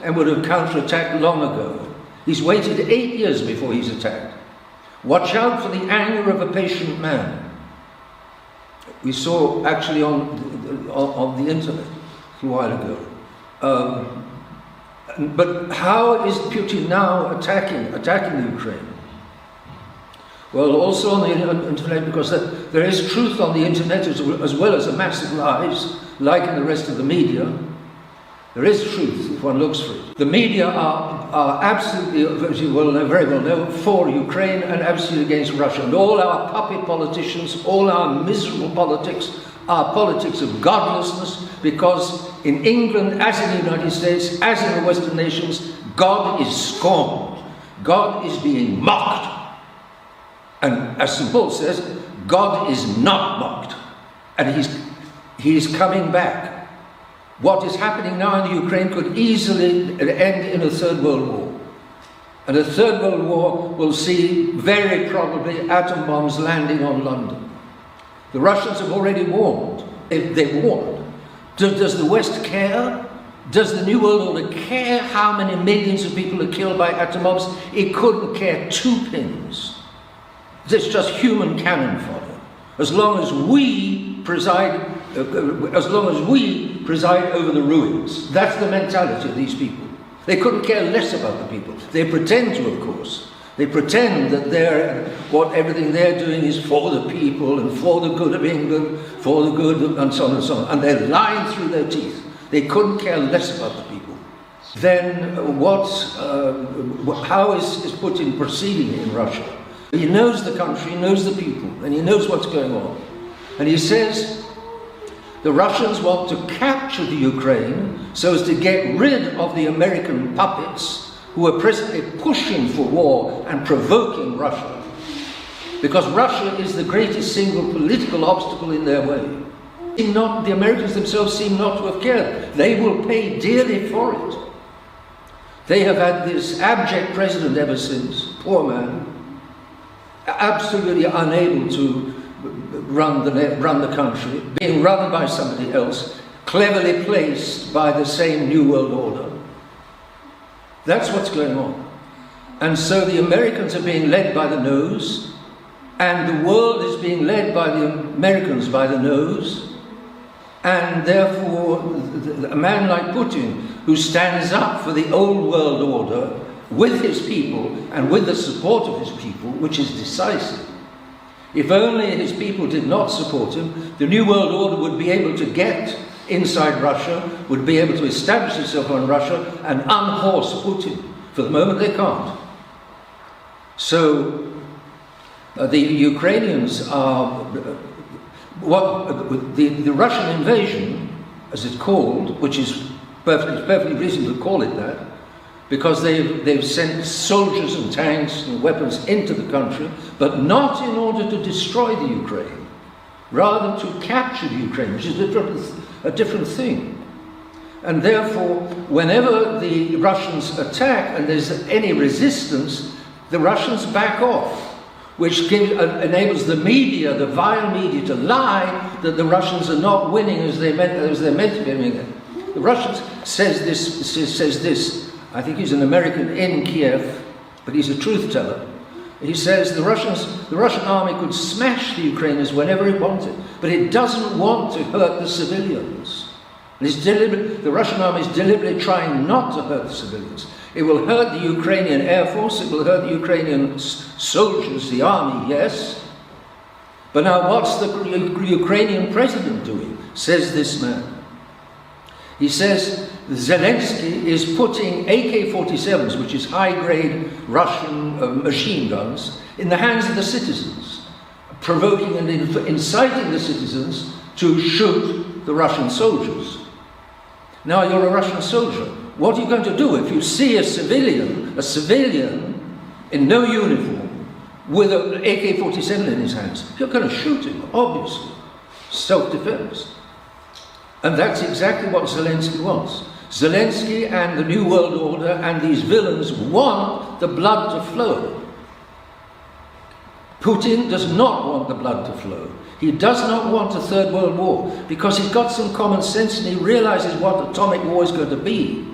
and would have counterattacked long ago. He's waited 8 years before he's attacked. Watch out for the anger of a patient man. We saw actually on the internet a while ago. But how is Putin now attacking Ukraine? Well, also on the internet, because there is truth on the internet as well as a massive lies, like in the rest of the media. There is truth if one looks for it. The media are absolutely, as you very well know, for Ukraine and absolutely against Russia. And all our puppet politicians, all our miserable politics, are politics of godlessness, because in England, as in the United States, as in the Western nations, God is scorned. God is being mocked. And as St. Paul says, God is not mocked. And he's coming back. What is happening now in the Ukraine could easily end in a Third World War. And a Third World War will see very probably atom bombs landing on London. The Russians have already warned. They've warned. Does the West care? Does the New World Order care how many millions of people are killed by atom bombs? It couldn't care 2 pins. It's just human cannon fodder. As long as we preside over the ruins. That's the mentality of these people. They couldn't care less about the people. They pretend to, of course. They pretend that everything they're doing is for the people and for the good of England, for the good of, and so on and so on. And they're lying through their teeth. They couldn't care less about the people. Then how is Putin proceeding in Russia? He knows the country, he knows the people, and he knows what's going on. And he says the Russians want to capture the Ukraine so as to get rid of the American puppets who are presently pushing for war and provoking Russia. Because Russia is the greatest single political obstacle in their way. The Americans themselves seem not to have cared. They will pay dearly for it. They have had this abject president ever since, poor man, absolutely unable to run the country, being run by somebody else, cleverly placed by the same New World Order. That's what's going on. And so the Americans are being led by the nose, and the world is being led by the Americans by the nose, and therefore a man like Putin, who stands up for the old world order with his people and with the support of his people, which is decisive. If only his people did not support him, the New World Order would be able to get inside Russia, would be able to establish itself on Russia and unhorse Putin. For the moment they can't. So the Ukrainians are, the Russian invasion, as it's called, which is perfectly reasonable to call it that, because they've sent soldiers and tanks and weapons into the country, but not in order to destroy the Ukraine, rather to capture the Ukraine, which is a different thing. And therefore, whenever the Russians attack and there's any resistance, the Russians back off, which enables the media, the vile media, to lie that the Russians are not winning as they're meant to be winning. The Russians says this. I think he's an American in Kiev, but he's a truth teller. He says the Russian army could smash the Ukrainians whenever it wanted, but it doesn't want to hurt the civilians. The Russian army is deliberately trying not to hurt the civilians. It will hurt the Ukrainian Air Force, it will hurt the Ukrainian soldiers, the army, yes. But now what's the Ukrainian president doing, says this man. He says Zelensky is putting AK-47s, which is high-grade Russian machine guns, in the hands of the citizens, provoking and inciting the citizens to shoot the Russian soldiers. Now you're a Russian soldier. What are you going to do if you see a civilian in no uniform with an AK-47 in his hands? You're going to shoot him, obviously. Self-defense. And that's exactly what Zelensky wants. Zelensky and the New World Order and these villains want the blood to flow. Putin does not want the blood to flow. He does not want a Third World War because he's got some common sense and he realizes what atomic war is going to be.